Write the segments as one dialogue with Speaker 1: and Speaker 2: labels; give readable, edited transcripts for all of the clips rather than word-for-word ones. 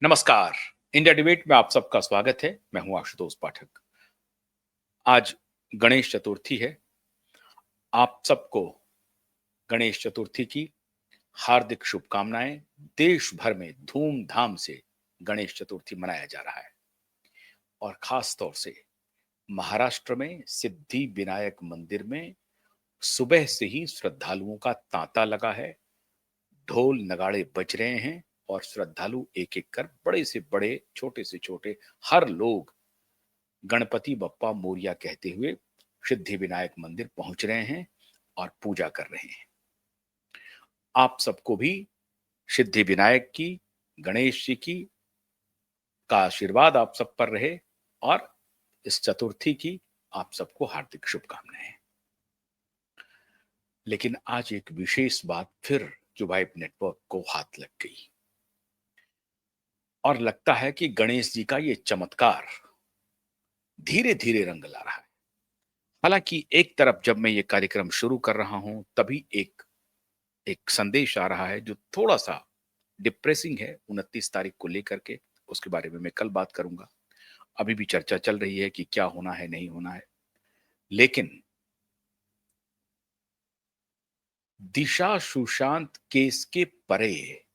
Speaker 1: नमस्कार। India debate में आप सबका स्वागत है। मैं हूं आशुतोष पाठक। आज गणेश चतुर्थी है। आप सबको गणेश चतुर्थी की हार्दिक शुभकामनाएं। देश भर में धूमधाम से गणेश चतुर्थी मनाया जा रहा है और खास तौर से महाराष्ट्र में सिद्धि विनायक मंदिर में सुबह से ही श्रद्धालुओं का तांता लगा है। ढोल नगाड़े बज रहे हैं और श्रद्धालु एक एक कर बड़े से बड़े छोटे से छोटे हर लोग गणपति बप्पा मोरिया कहते हुए सिद्धि विनायक मंदिर पहुंच रहे हैं और पूजा कर रहे हैं। आप सबको भी सिद्धि विनायक की, गणेश जी की का आशीर्वाद आप सब पर रहे और इस चतुर्थी की आप सबको हार्दिक शुभकामनाएं। लेकिन आज एक विशेष बात फिर जुबाइब नेटवर्क को हाथ लग गई और लगता है कि गणेश जी का ये चमत्कार धीरे धीरे रंग ला रहा है। हालांकि एक तरफ जब मैं ये कार्यक्रम शुरू कर रहा हूं तभी एक एक संदेश आ रहा है जो थोड़ा सा डिप्रेसिंग है 29 तारीख को लेकर के। उसके बारे में मैं कल बात करूंगा। अभी भी चर्चा चल रही है कि क्या होना है नहीं होना है। लेकिन दिशा सुशांत केस के परे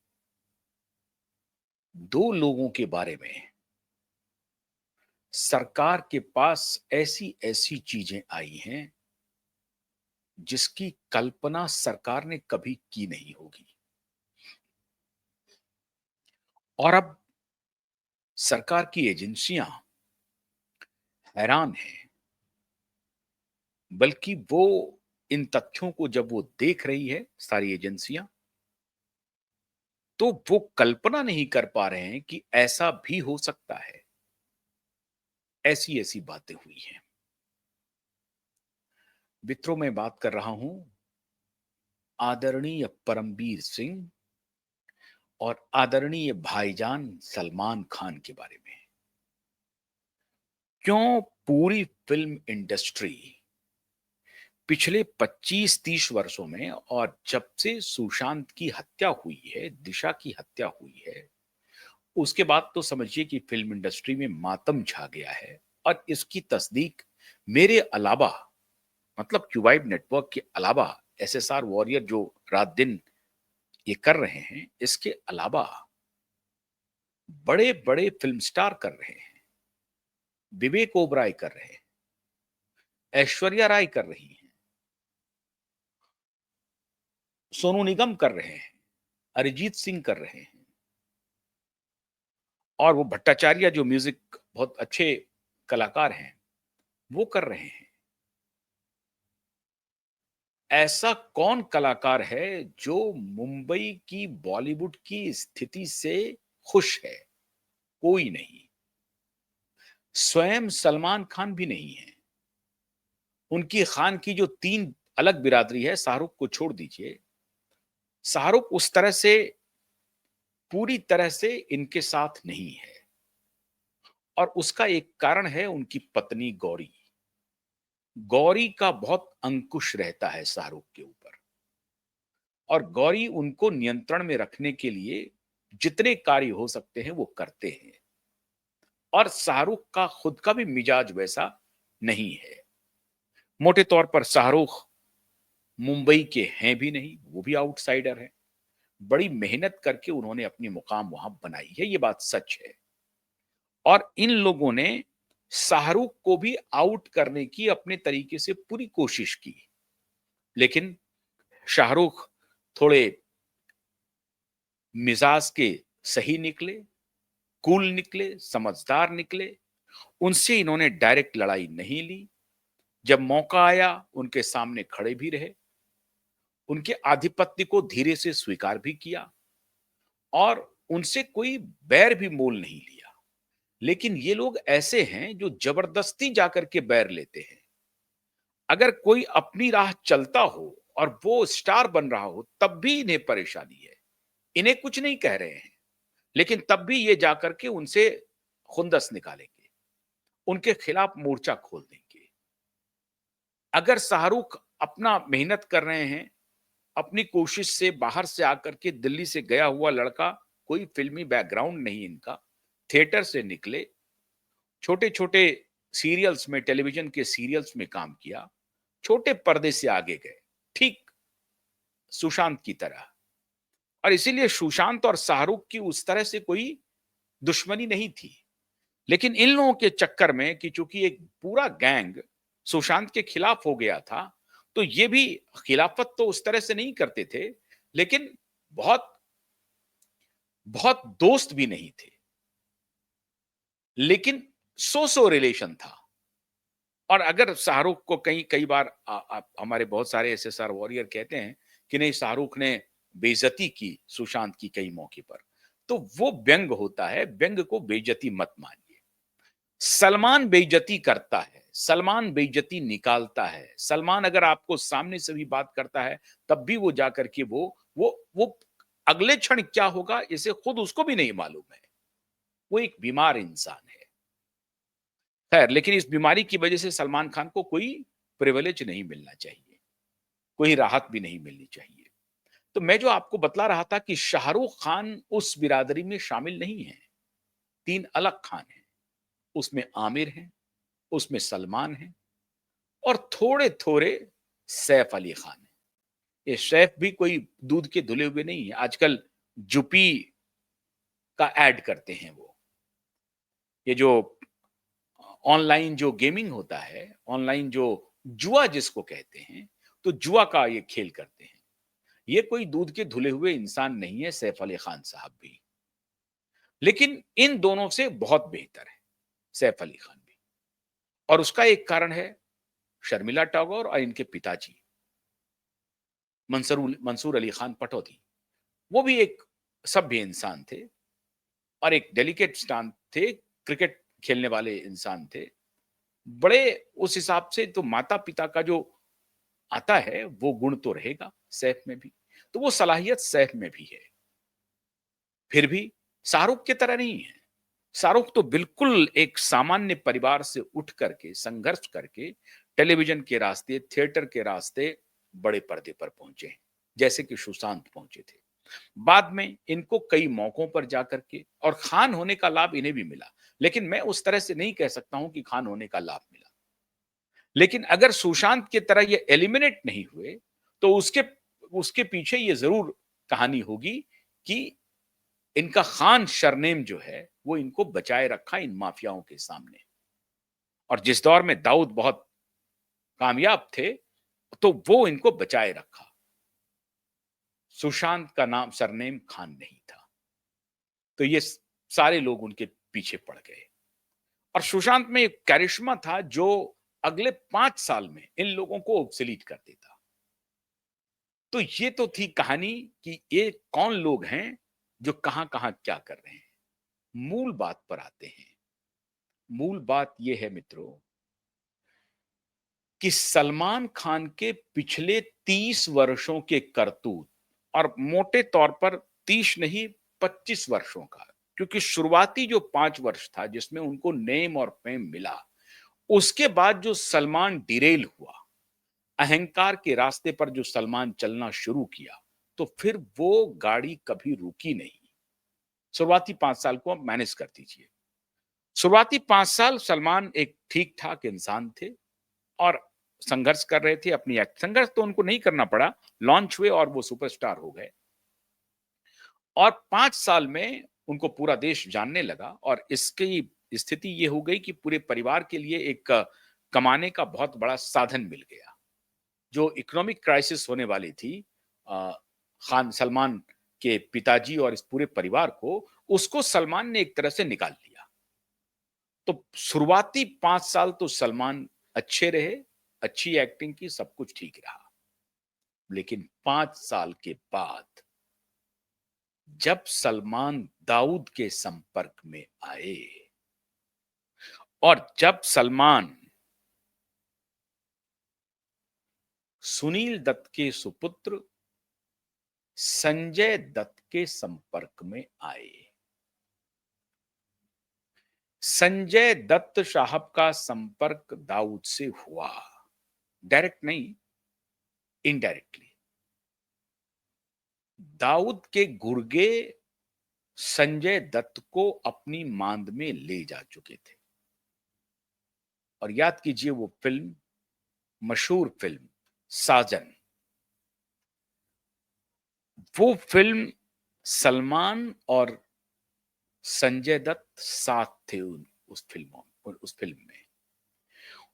Speaker 1: दो लोगों के बारे में सरकार के पास ऐसी ऐसी चीजें आई हैं जिसकी कल्पना सरकार ने कभी की नहीं होगी। और अब सरकार की एजेंसियां हैरान हैं। बल्कि वो इन तथ्यों को जब वो देख रही है सारी एजेंसियां, तो वो कल्पना नहीं कर पा रहे हैं कि ऐसा भी हो सकता है। ऐसी ऐसी बातें हुई हैं। मित्रों, मैं बात कर रहा हूं आदरणीय परमबीर सिंह और आदरणीय भाईजान सलमान खान के बारे में। क्यों पूरी फिल्म इंडस्ट्री पिछले 25-30 वर्षों में और जब से सुशांत की हत्या हुई है, दिशा की हत्या हुई है, उसके बाद तो समझिए कि फिल्म इंडस्ट्री में मातम छा गया है। और इसकी तस्दीक मेरे अलावा, मतलब क्यूबाइब नेटवर्क के अलावा, एसएसआर वॉरियर जो रात दिन ये कर रहे हैं, इसके अलावा बड़े बड़े फिल्म स्टार कर रहे हैं। विवेक ओबराय कर रहे हैं, ऐश्वर्या राय कर रही हैं, सोनू निगम कर रहे हैं, अरिजीत सिंह कर रहे हैं, और वो भट्टाचार्य जो म्यूजिक बहुत अच्छे कलाकार हैं वो कर रहे हैं। ऐसा कौन कलाकार है जो मुंबई की बॉलीवुड की स्थिति से खुश है? कोई नहीं। स्वयं सलमान खान भी नहीं है। उनकी खान की जो तीन अलग बिरादरी है, शाहरुख को छोड़ दीजिए, शाहरुख उस तरह से पूरी तरह से इनके साथ नहीं है। और उसका एक कारण है उनकी पत्नी गौरी। गौरी का बहुत अंकुश रहता है शाहरुख के ऊपर और गौरी उनको नियंत्रण में रखने के लिए जितने कार्य हो सकते हैं वो करते हैं। और शाहरुख का खुद का भी मिजाज वैसा नहीं है। मोटे तौर पर शाहरुख मुंबई के हैं भी नहीं, वो भी आउटसाइडर है। बड़ी मेहनत करके उन्होंने अपनी मुकाम वहां बनाई है, ये बात सच है। और इन लोगों ने शाहरुख को भी आउट करने की अपने तरीके से पूरी कोशिश की। लेकिन शाहरुख थोड़े मिजाज के सही निकले, कूल निकले, समझदार निकले। उनसे इन्होंने डायरेक्ट लड़ाई नहीं ली। जब मौका आया उनके सामने खड़े भी रहे, उनके आधिपत्य को धीरे से स्वीकार भी किया और उनसे कोई बैर भी मोल नहीं लिया। लेकिन ये लोग ऐसे हैं जो जबरदस्ती जाकर के बैर लेते हैं। अगर कोई अपनी राह चलता हो और वो स्टार बन रहा हो तब भी इन्हें परेशानी है। इन्हें कुछ नहीं कह रहे हैं, लेकिन तब भी ये जाकर के उनसे खुंदस निकालेंगे, उनके खिलाफ मोर्चा खोल देंगे। अगर शाहरुख अपना मेहनत कर रहे हैं, अपनी कोशिश से बाहर से आकर के दिल्ली से गया हुआ लड़का कोई फिल्मी बैकग्राउंड नहीं इनका, थिएटर से निकले, छोटे-छोटे सीरियल्स में, टेलीविज़न के सीरियल्स में काम किया, छोटे पर्दे से आगे गए, ठीक सुशांत की तरह। और इसीलिए सुशांत और शाहरुख की उस तरह से कोई दुश्मनी नहीं थी। लेकिन इन लोगों के चक्कर में कि चूंकि एक पूरा गैंग सुशांत के खिलाफ हो गया था, तो ये भी खिलाफत तो उस तरह से नहीं करते थे, लेकिन बहुत बहुत दोस्त भी नहीं थे, लेकिन सो सो रिलेशन था। और अगर शाहरुख को कई कई बार हमारे बहुत सारे एसएसआर वॉरियर कहते हैं कि नहीं, शाहरुख ने बेइज्जती की सुशांत की कई मौके पर, तो वो व्यंग होता है, व्यंग को बेइज्जती मत मानिए। सलमान बेइज्जती करता है, सलमान बेइज्जती निकालता है, सलमान अगर आपको सामने से भी बात करता है, तब भी वो जाकर के वो अगले क्षण क्या होगा इसे खुद उसको भी नहीं मालूम है। वो एक बीमार इंसान है। खैर, लेकिन इस बीमारी की वजह से सलमान खान को कोई प्रिविलेज नहीं मिलना चाहिए, कोई राहत भी नहीं मिलनी चाहिए। तो मैं जो आपको बतला रहा था कि शाहरुख खान उस बिरादरी में शामिल नहीं है, 3 अलग खान हैं। उसमें आमिर हैं, उसमें सलमान हैं और थोड़े-थोड़े सैफ अली खान हैं। ये सैफ भी कोई दूध के धुले हुए नहीं है, आजकल जुपी का ऐड करते हैं वो। ये जो ऑनलाइन जो गेमिंग होता है, ऑनलाइन जो जुआ जिसको कहते हैं, तो जुआ का ये खेल करते हैं। ये कोई दूध के धुले हुए इंसान नहीं है सैफ अली खान साहब भी। लेकिन इन दोनों से बहुत बेहतर है सैफ अली खान भी। और उसका एक कारण है शर्मिला टैगोर और इनके पिताजी मंसूर अली खान पटौदी। वो भी एक सभ्य इंसान थे और एक डेलिकेट स्टांस थे, क्रिकेट खेलने वाले इंसान थे। बड़े उस हिसाब से तो माता-पिता का जो आता है, वो गुण तो रहेगा सैफ में भी। तो वो सलाहियत सैफ में भी है। फिर भी शाहरुख की तरह नहीं है। शाहरुख तो बिल्कुल एक सामान्य परिवार से उठ करके, संघर्ष करके, टेलीविज़न के रास्ते, थिएटर के रास्ते बड़े पर्दे पर पहुँचे हैं, जैसे कि सुशांत पहुँचे थे। बाद में इनको कई मौकों पर जाकर के और खान होने का लाभ इन्हें भी मिला। लेकिन मैं उस तरह से नहीं कह सकता हूँ कि खान होने का लाभ मिला। लेकिन अगर सुशांत की तरह ये एलिमिनेट नहीं हुए, तो उसके उसके पीछे ये ज़रूर कहानी होगी कि इनका खान सरनेम जो है, वो इनको बचाए रखा इन माफियाओं के सामने। और जिस दौर में दाऊद बहुत कामयाब थे, तो वो इनको बचाए रखा। सुशांत का नाम सरनेम खान नहीं था। तो ये सारे लोग उनके पीछे पड़ गए। और सुशांत में एक करिश्मा था जो अगले 5 साल में इन लोगों को ऑब्सोलीट कर देता। तो ये तो थी कहानी कि ये कौन लोग हैं जो कहां-कहां क्या कर रहे हैं। मूल बात पर आते हैं। मूल बात ये है मित्रों कि सलमान खान के पिछले 30 वर्षों के करतूत और मोटे तौर पर 30 नहीं 25 वर्षों का, क्योंकि शुरुआती जो 5 वर्ष था जिसमें उनको नेम और फेम मिला, उसके बाद जो सलमान डिरेल हुआ, अहंकार के रास्ते पर जो सलमान चलना शुरू किया, तो फिर वो गाड़ी कभी रुकी नहीं। शुरुआती 5 साल को आप मैनेज कर दीजिए। शुरुआती 5 साल सलमान एक ठीक-ठाक इंसान थे और संघर्ष कर रहे थे अपनी संघर्ष तो उनको नहीं करना पड़ा, लॉन्च हुए और वो सुपरस्टार हो गए। और 5 साल में उनको पूरा देश जानने लगा और इसकी स्थिति ये हो गई कि पूरे परिवार के लिए एक कमाने का बहुत बड़ा साधन मिल गया। जो इकोनॉमिक क्राइसिस होने वाली थी अ, खान सलमान के पिताजी और इस पूरे परिवार को, उसको सलमान ने एक तरह से निकाल लिया। तो शुरुआती 5 साल तो सलमान अच्छे रहे, अच्छी एक्टिंग की, सब कुछ ठीक रहा। लेकिन 5 साल के बाद जब सलमान दाऊद के संपर्क में आए और जब सलमान सुनील दत्त के सुपुत्र संजय दत्त के संपर्क में आए, संजय दत्त साहब का संपर्क दाऊद से हुआ, डायरेक्ट नहीं, इनडायरेक्टली। दाऊद के गुर्गे संजय दत्त को अपनी मांद में ले जा चुके थे। और याद कीजिए वो फिल्म, मशहूर फिल्म साजन, वो फिल्म सलमान और संजय दत्त साथ थे उस फिल्म में।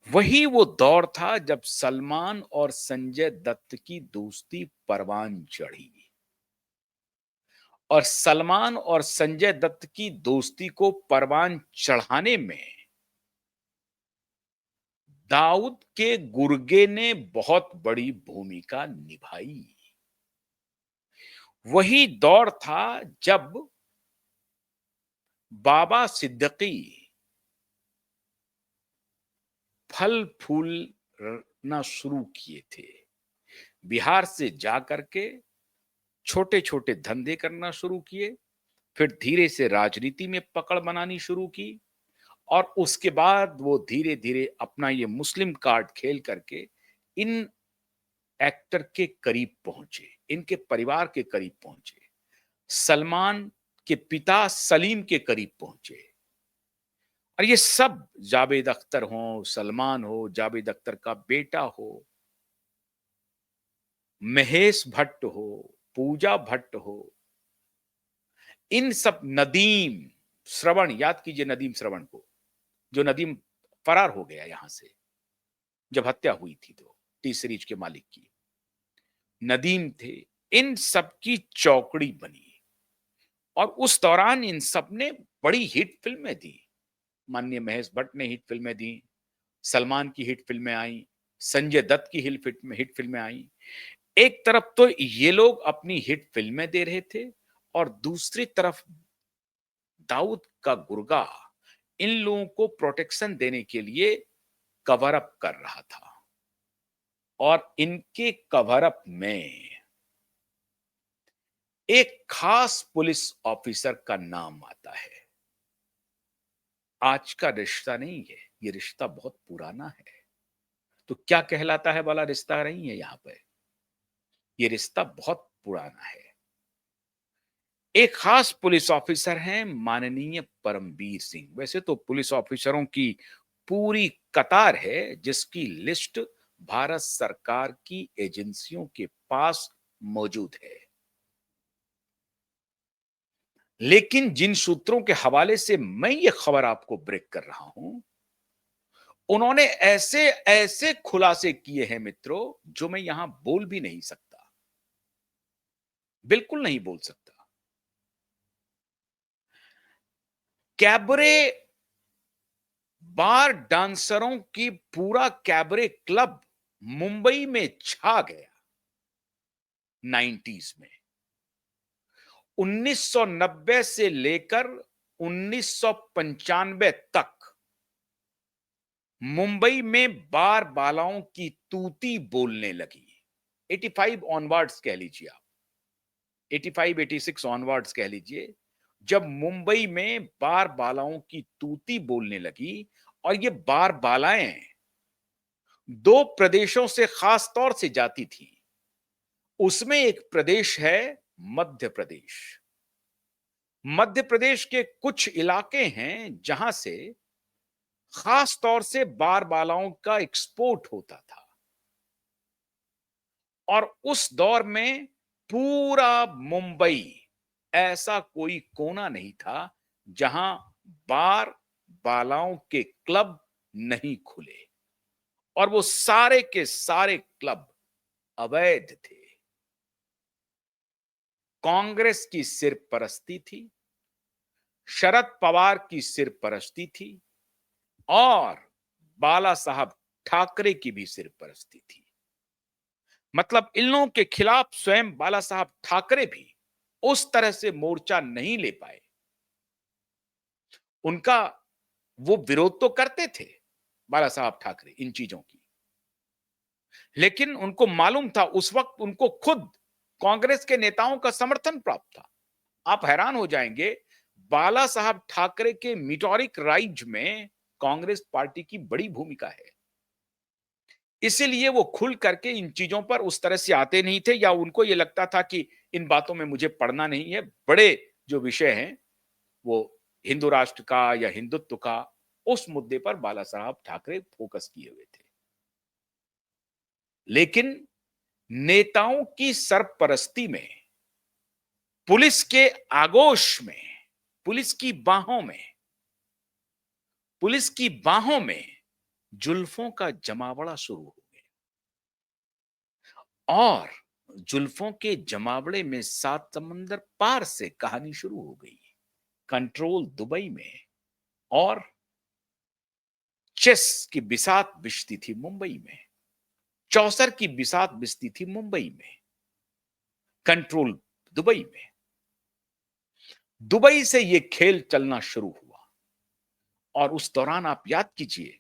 Speaker 1: वही वो दौर था जब सलमान और संजय दत्त की दोस्ती परवान चढ़ी और सलमान और संजय दत्त की दोस्ती को परवान चढ़ाने में दाऊद के गुर्गे ने बहुत बड़ी भूमिका निभाई। वही दौर था जब बाबा सिद्दीकी फल फूलना शुरू किए थे। बिहार से जा करके छोटे छोटे धंधे करना शुरू किए, फिर धीरे से राजनीति में पकड़ बनानी शुरू की और उसके बाद वो धीरे धीरे अपना ये मुस्लिम कार्ड खेल करके इन एक्टर के करीब पहुंचे, इनके परिवार के करीब पहुंचे, सलमान के पिता सलीम के करीब पहुंचे। और ये सब जावेद अख्तर हो, सलमान हो, जावेद अख्तर का बेटा हो, महेश भट्ट हो, पूजा भट्ट हो, इन सब, नदीम श्रवण, याद कीजिए नदीम श्रवण को, जो नदीम फरार हो गया यहां से जब हत्या हुई थी तो टी सीरीज के मालिक की, नदीम थे। इन सब की चौकड़ी बनी और उस दौरान इन सब ने बड़ी हिट फिल्में दी। माननीय महेश भट्ट ने हिट फिल्में दी, सलमान की हिट फिल्में आई, संजय दत्त की हिट फिल्में आई। एक तरफ तो ये लोग अपनी हिट फिल्में दे रहे थे और दूसरी तरफ दाऊद का गुर्गा इन लोगों को प्रोटेक्शन देने के लिए कवर अप कर रहा था और इनके कवर अप में एक खास पुलिस ऑफिसर का नाम आता है। आज का रिश्ता नहीं है, ये रिश्ता बहुत पुराना है। तो क्या कहलाता है वाला रिश्ता नहीं है यहां पर, ये रिश्ता बहुत पुराना है। एक खास पुलिस ऑफिसर हैं माननीय परमवीर सिंह। वैसे तो पुलिस ऑफिसरों की पूरी कतार है जिसकी लिस्ट भारत सरकार की एजेंसियों के पास मौजूद है, लेकिन जिन सूत्रों के हवाले से मैं ये खबर आपको ब्रेक कर रहा हूं, उन्होंने ऐसे ऐसे खुलासे किए हैं मित्रों, जो मैं यहां बोल भी नहीं सकता, बिल्कुल नहीं बोल सकता। कैबरे बार डांसरों की पूरा कैबरे क्लब मुंबई में छा गया 90s में। 1990 से लेकर 1995 तक मुंबई में बार बालाओं की तूती बोलने लगी। 85 ऑनवर्ड्स कह लीजिए आप, 85 86 ऑनवर्ड्स कह लीजिए, जब मुंबई में बार बालाओं की तूती बोलने लगी। और ये बार बालाएं दो प्रदेशों से खास तौर से जाती थी। उसमें एक प्रदेश है मध्य प्रदेश। मध्य प्रदेश के कुछ इलाके हैं जहां से खास तौर से बार बालाओं का एक्सपोर्ट होता था और उस दौर में पूरा मुंबई, ऐसा कोई कोना नहीं था जहां बार बालाओं के क्लब नहीं खुले और वो सारे के सारे क्लब अवैध थे। कांग्रेस की सिरपरस्ती थी, शरद पवार की सिरपरस्ती थी और बाला साहब ठाकरे की भी सिरपरस्ती थी। मतलब इन लोगों के खिलाफ स्वयं बाला साहब ठाकरे भी उस तरह से मोर्चा नहीं ले पाए। उनका वो विरोध तो करते थे बाला साहब ठाकरे इन चीजों की, लेकिन उनको मालूम था उस वक्त उनको खुद कांग्रेस के नेताओं का समर्थन प्राप्त था। आप हैरान हो जाएंगे, बाला साहब ठाकरे के मीटोरिक राइज में कांग्रेस पार्टी की बड़ी भूमिका है। इसीलिए वो खुल करके इन चीजों पर उस तरह से आते नहीं थे या उनको ये लगता था कि इन बातों में मुझे पढ़ना नहीं है। बड़े जो विषय हैं वो हिंदू राष्ट्र का या हिंदुत्व का, उस मुद्दे पर बाला साहब ठाकरे फोकस किए हुए थे। लेकिन नेताओं की सरपरस्ती में, पुलिस के आगोश में, पुलिस की बाहों में, पुलिस की बाहों में जुल्फों का जमावड़ा शुरू हो गया। और जुल्फों के जमावड़े में सात समंदर पार से कहानी शुरू हो गई। कंट्रोल दुबई में, और चेस की बिसात बिछती थी मुंबई में, चौसर की बिसात बिछती थी मुंबई में, कंट्रोल दुबई में। दुबई से यह खेल चलना शुरू हुआ। और उस दौरान आप याद कीजिए,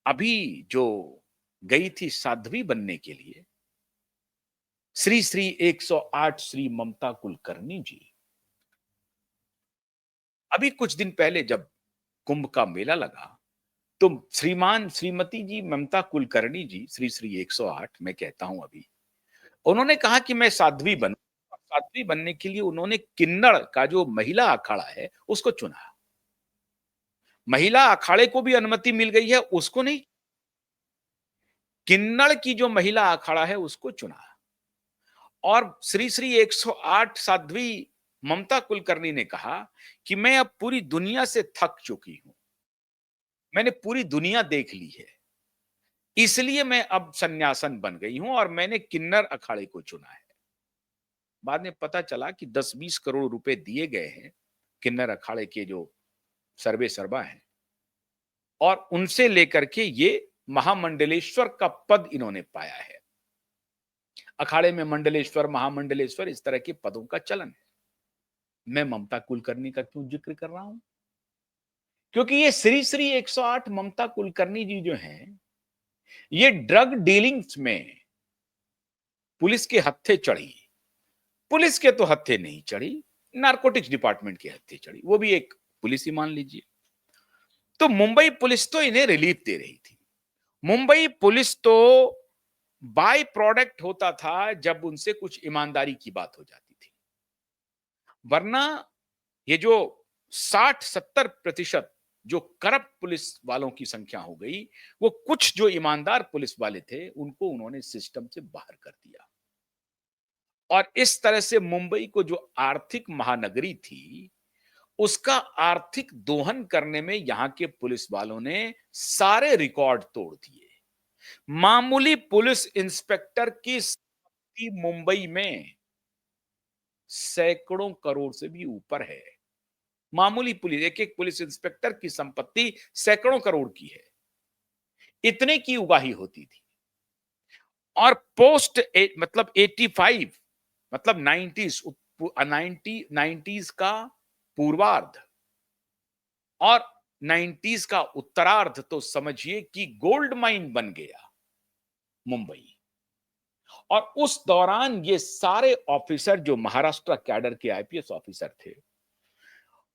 Speaker 1: अभी जो गई थी साध्वी बनने के लिए, श्री श्री 108 श्री ममता कुलकर्णी जी, अभी कुछ दिन पहले जब कुंभ का मेला लगा, तो श्रीमान श्रीमती जी ममता कुलकर्णी जी, श्री श्री 108 मैं कहता हूं अभी, उन्होंने कहा कि मैं साध्वी बनूं। साध्वी बनने के लिए उन्होंने किन्नड़ का जो महिला अखाड़ा है उसको चुना। महिला अखाड़े को भी अनुमति मिल गई है, उसको नहीं, किन्नड़ की जो महिला अखाड़ा है उसको चुना। और श्री श्री 108 साध्वी ममता कुलकर्णी ने कहा कि मैं अब पूरी दुनिया से थक चुकी हूं, मैंने पूरी दुनिया देख ली है, इसलिए मैं अब सन्यासन बन गई हूं और मैंने किन्नर अखाड़े को चुना है। बाद में पता चला कि 10-20 करोड़ रुपए दिए गए हैं किन्नर अखाड़े के जो सर्वे सर्वा हैं, और उनसे लेकर के ये महामंडलेश्वर का पद इन्होंने पाया है। अखाड़े में मंडलेश्वर, महामंडलेश्वर, इस तरह के पदों का चलन है। मैं ममता कुलकर्णी का क्यों जिक्र कर रहा हूं? क्योंकि ये श्री श्री 108 ममता कुलकर्णी जी जो हैं, ये ड्रग डीलिंग्स में पुलिस के हत्थे चढ़ी। पुलिस के तो हत्थे नहीं चढ़ी, नारकोटिक्स डिपार्टमेंट के हत्थे चढ़ी, वो भी एक पुलिस ही मान लीजिए। तो मुंबई पुलिस तो इन्हें रिलीफ दे रही थी। मुंबई पुलिस तो बाय प्रोडक्ट होता था जब उनसे कुछ ईमानदारी की बात हो जाती थी, वरना ये जो 60-70% जो करप्ट पुलिस वालों की संख्या हो गई, वो कुछ जो ईमानदार पुलिस वाले थे उनको उन्होंने सिस्टम से बाहर कर दिया। और इस तरह से मुंबई को जो आर्थिक महानगरी थी, उसका आर्थिक दोहन करने में यहां के पुलिस वालों ने सारे रिकॉर्ड तोड़ दिए। मामूली पुलिस इंस्पेक्टर की संपत्ति मुंबई में सैकड़ों करोड़ से भी ऊपर है। मामूली पुलिस, एक एक पुलिस इंस्पेक्टर की संपत्ति सैकड़ों करोड़ की है, इतने की उगाही होती थी। और मतलब 85, मतलब 90s का पूर्वार्ध और 90s का उत्तरार्ध तो समझिए कि गोल्ड माइन बन गया मुंबई। और उस दौरान ये सारे ऑफिसर जो महाराष्ट्र कैडर के आईपीएस ऑफिसर थे,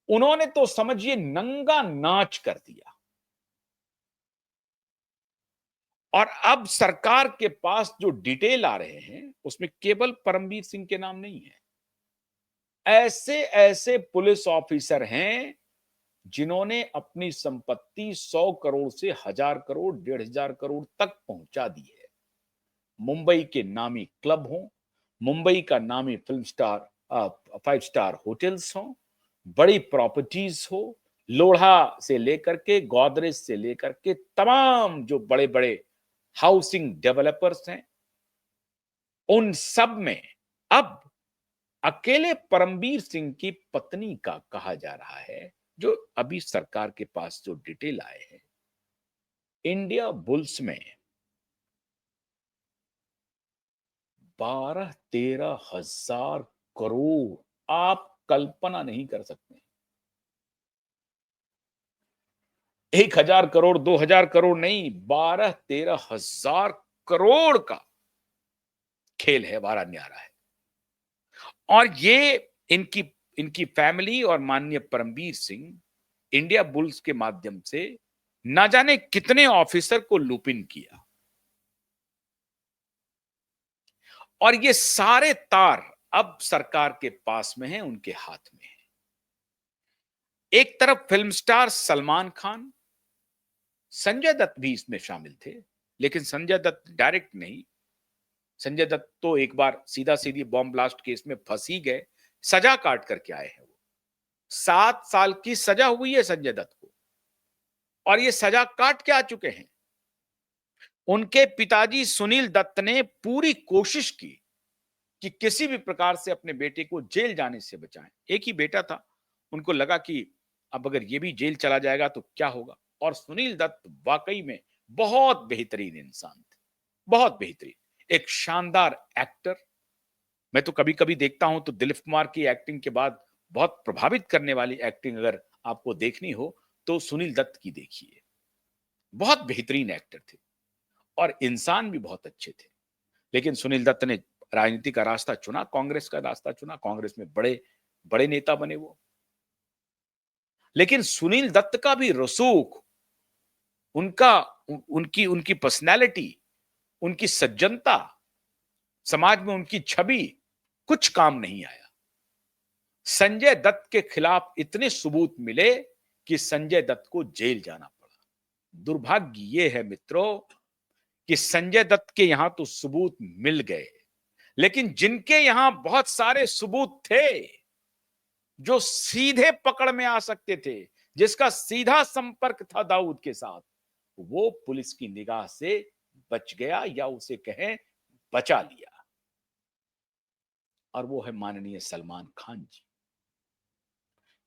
Speaker 1: उन्होंने तो समझिए नंगा नाच कर दिया। और अब सरकार के पास जो डिटेल आ रहे हैं, उसमें केवल परमवीर सिंह के नाम नहीं है। ऐसे ऐसे पुलिस ऑफिसर हैं जिन्होंने अपनी संपत्ति 100 करोड़ से 1000 करोड़, 1500 करोड़ तक पहुंचा दी है। मुंबई के नामी क्लब हों, मुंबई का नामी फिल्म स्टार 5 स्टार होटल्स हों, बड़ी प्रॉपर्टीज हो, लोढ़ा से लेकर के, गोदरेज से लेकर के, तमाम जो बड़े बड़े हाउसिंग डेवलपर्स हैं, उन सब में अब अकेले परमवीर सिंह की पत्नी का कहा जा रहा है, जो अभी सरकार के पास जो डिटेल आए हैं, इंडिया बुल्स में 12-13 हजार करोड़, आप कल्पना नहीं कर सकते। 1000 करोड़, 2000 करोड़ नहीं, 12-13 हजार करोड़ का खेल है, वारा न्यारा है। और ये इनकी इनकी फैमिली और माननीय परमवीर सिंह इंडिया बुल्स के माध्यम से ना जाने कितने ऑफिसर को लूपिन किया। और ये सारे तार अब सरकार के पास में है, उनके हाथ में है। एक तरफ फिल्म स्टार सलमान खान, संजय दत्त भी इसमें शामिल थे, लेकिन संजय दत्त डायरेक्ट नहीं। संजय दत्त तो एक बार सीधा सीधी बॉम्ब ब्लास्ट केस में फंस ही गए, सजा काट करके आए हैं वो। 7 साल की सजा हुई है संजय दत्त को, और ये सजा काट के आ चुके हैं। उनके पिताजी सुनील दत्त ने पूरी कोशिश की कि किसी भी प्रकार से अपने बेटे को जेल जाने से बचाएं। एक ही बेटा था, उनको लगा कि अब अगर ये भी जेल चला जाएगा तो क्या होगा। और सुनील दत्त वाकई में बहुत बेहतरीन इंसान थे, बहुत बेहतरीन, एक शानदार एक्टर। मैं तो कभी कभी देखता हूं तो दिलीप कुमार की एक्टिंग के बाद बहुत प्रभावित करने वाली एक्टिंग अगर आपको देखनी हो तो सुनील दत्त की देखिए। बहुत बेहतरीन एक्टर थे और इंसान भी बहुत अच्छे थे। लेकिन सुनील दत्त ने राजनीति का रास्ता चुना, कांग्रेस का रास्ता चुना, कांग्रेस में बड़े बड़े नेता बने वो। लेकिन सुनील दत्त का भी रसूख, उनका उनकी उनकी पर्सनैलिटी, उनकी सज्जनता, समाज में उनकी छवि कुछ काम नहीं आया। संजय दत्त के खिलाफ इतने सबूत मिले कि संजय दत्त को जेल जाना पड़ा। दुर्भाग्य ये है मित्रों कि संजय दत्त के यहां तो सबूत मिल गए, लेकिन जिनके यहां बहुत सारे सबूत थे, जो सीधे पकड़ में आ सकते थे, जिसका सीधा संपर्क था दाऊद के साथ, वो पुलिस की निगाह से बच गया, या उसे कहें बचा लिया। और वो है माननीय सलमान खान जी।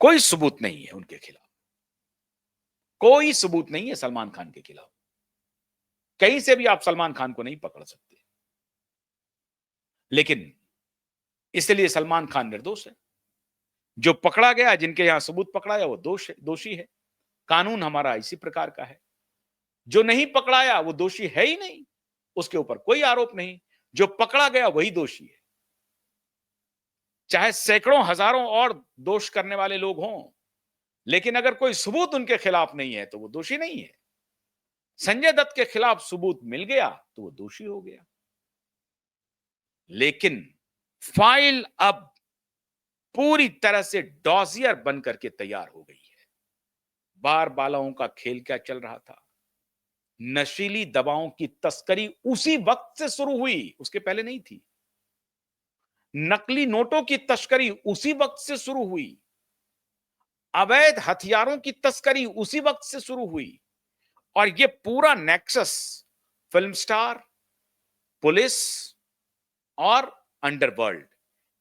Speaker 1: कोई सबूत नहीं है उनके खिलाफ, कोई सबूत नहीं है सलमान खान के खिलाफ। कहीं से भी आप सलमान खान को नहीं पकड़ सकते। लेकिन इसलिए सलमान खान निर्दोष है। जो पकड़ा गया, जिनके यहां सबूत पकड़ाया, वो दोषी है। कानून हमारा इसी प्रकार का है। जो नहीं पकड़ाया वो दोषी है ही नहीं, उसके ऊपर कोई आरोप नहीं। जो पकड़ा गया वही दोषी है। चाहे सैकड़ों हजारों और दोष करने वाले लोग हों, लेकिन अगर कोई सबूत उनके खिलाफ नहीं है तो वो दोषी नहीं है। संजय दत्त के खिलाफ सबूत मिल गया तो वो दोषी हो गया। लेकिन फाइल अब पूरी तरह से डॉजियर बन करके तैयार हो गई है। बार बालाओं का खेल क्या चल रहा था। नशीली दवाओं की तस्करी उसी वक्त से शुरू हुई, उसके पहले नहीं थी। नकली नोटों की तस्करी उसी वक्त से शुरू हुई। अवैध हथियारों की तस्करी उसी वक्त से शुरू हुई। और यह पूरा नेक्सस फिल्म स्टार, पुलिस और अंडरवर्ल्ड,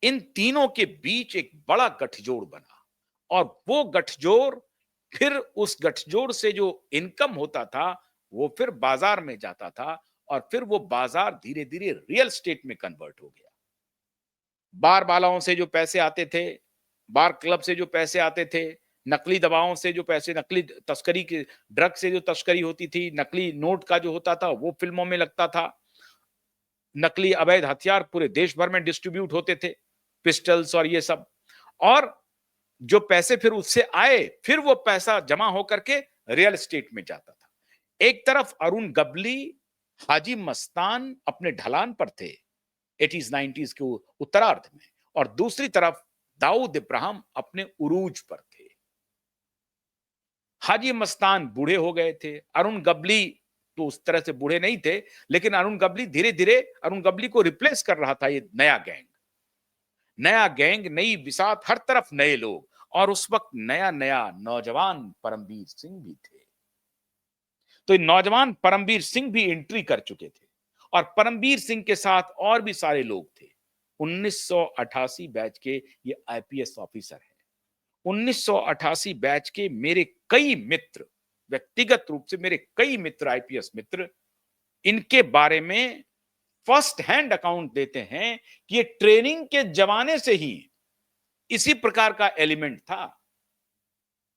Speaker 1: इन तीनों के बीच एक बड़ा गठजोड़ बना। और वो गठजोड़, फिर उस गठजोड़ से जो इनकम होता था वो फिर बाजार में जाता था, और फिर वो बाजार धीरे धीरे रियल स्टेट में कन्वर्ट हो गया। बार बालाओं से जो पैसे आते थे, बार क्लब से जो पैसे आते थे, नकली दवाओं से जो पैसे, नकली तस्करी की, ड्रग से जो तस्करी होती थी, नकली नोट का जो होता था वो फिल्मों में लगता था। नकली अवैध हथियार पूरे देश भर में डिस्ट्रीब्यूट होते थे, पिस्टल्स और ये सब। और जो पैसे फिर उससे आए, फिर वो पैसा जमा होकर के रियल एस्टेट में जाता था। एक तरफ अरुण गबली, हाजी मस्तान अपने ढलान पर थे 80s 90s के उत्तरार्ध में, और दूसरी तरफ दाऊद इब्राहिम अपने उरूज पर थे। हाजी मस्तान बूढ़े हो गए थे, अरुण गबली तो उस तरह से बूढ़े नहीं थे, लेकिन अरुण गबली धीरे धीरे, अरुण गबली को रिप्लेस कर रहा था ये नया गैंग। नया गैंग, नई बिसात, हर तरफ नए लोग। और उस वक्त नया नया नौजवान परमवीर सिंह भी थे। तो नौजवान परमवीर सिंह भी एंट्री कर चुके थे, और परमवीर सिंह के साथ और भी सारे लोग थे। 1988 बैच के ये आईपीएस ऑफिसर हैं। 1988 बैच के मेरे कई मित्र, व्यक्तिगत रूप से मेरे कई मित्र, आईपीएस मित्र, इनके बारे में फर्स्ट हैंड अकाउंट देते हैं कि ये ट्रेनिंग के जमाने से ही इसी प्रकार का एलिमेंट था।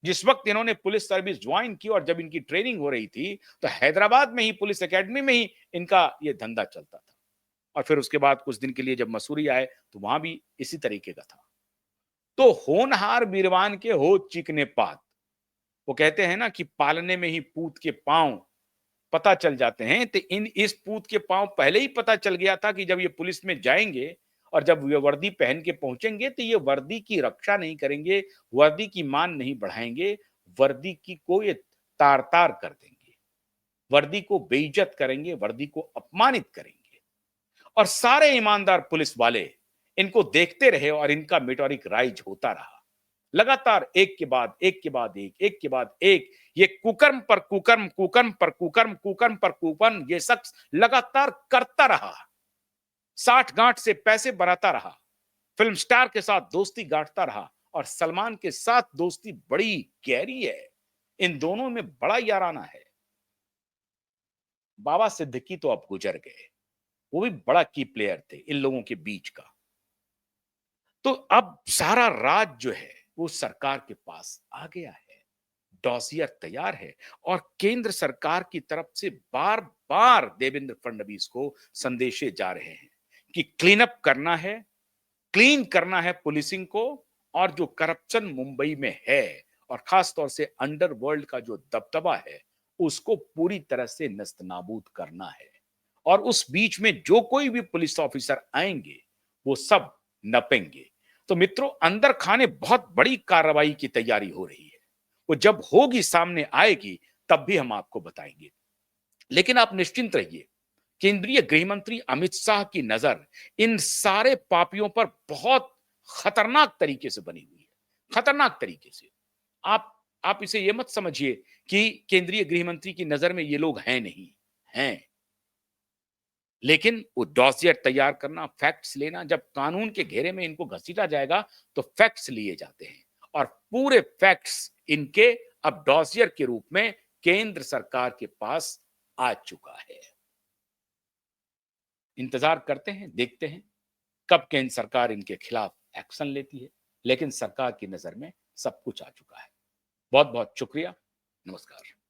Speaker 1: जिस वक्त इन्होंने पुलिस सर्विस ज्वाइन की और जब इनकी ट्रेनिंग हो रही थी, तो हैदराबाद में ही पुलिस एकेडमी में ही इनका ये धंधा चलता था। और फिर उसके बाद कुछ दिन के लिए जब मसूरी आए तो वहां भी इसी तरीके का था। तो होनहार बीरवान के हो चिकने पात, वो कहते हैं ना कि पालने में ही पूत के पांव पता चल जाते हैं। तो इस पूत के पांव पहले ही पता चल गया था कि जब ये पुलिस में जाएंगे और जब ये वर्दी पहन के पहुंचेंगे तो ये वर्दी की रक्षा नहीं करेंगे, वर्दी की मान नहीं बढ़ाएंगे, वर्दी की को ये तार-तार कर देंगे, वर्दी को बेइज्जत करेंगे, वर्दी को अपमानित करेंगे। और सारे ईमानदार पुलिस वाले इनको देखते रहे और इनका मेटॉरिक राइज होता रहा। लगातार एक के बाद एक के बाद एक के बाद एक, ये कुकर्म पर कुकर्म, कुकर्म पर कुकर्म, कुकर्म पर कुकर्म ये शख्स लगातार करता रहा। साठ गांठ से पैसे बनाता रहा, फिल्म स्टार के साथ दोस्ती गांठता रहा और सलमान के साथ दोस्ती बड़ी गहरी है। इन दोनों में बड़ा याराना है। बाबा सिद्दीकी तो अब गुजर गए, वो भी बड़ा की प्लेयर थे इन लोगों के बीच का। तो अब सारा राज जो है वो सरकार के पास आ गया है, डॉसियर तैयार है और केंद्र सरकार की तरफ से बार बार देवेंद्र फडणवीस को संदेशे जा रहे हैं कि क्लीन अप करना है, क्लीन करना है पुलिसिंग को, और जो करप्शन मुंबई में है और खास तौर से अंडरवर्ल्ड का जो दबदबा है उसको पूरी तरह से नस्तनाबूद करना है। और उस बीच में जो कोई भी पुलिस ऑफिसर आएंगे वो सब नपेंगे। तो मित्रों, अंदर खाने बहुत बड़ी कार्रवाई की तैयारी हो रही है। वो जब होगी, सामने आएगी, तब भी हम आपको बताएंगे। लेकिन आप निश्चिंत रहिए, केंद्रीय गृह मंत्री अमित शाह की नजर इन सारे पापियों पर बहुत खतरनाक तरीके से बनी हुई है, खतरनाक तरीके से। आप इसे ये मत समझिए कि केंद्रीय गृह मंत्री की नजर में ये लोग हैं नहीं, हैं। लेकिन वो डॉसियर तैयार करना, फैक्ट्स लेना, जब कानून के घेरे में इनको घसीटा जाएगा तो फैक्ट्स लिए जाते हैं और पूरे फैक्ट्स इनके अब डॉसियर के रूप में केंद्र सरकार के पास आ चुका है। इंतजार करते हैं, देखते हैं कब केंद्र सरकार इनके खिलाफ एक्शन लेती है। लेकिन सरकार की नजर में सब कुछ आ चुका है। बहुत बहुत शुक्रिया। नमस्कार।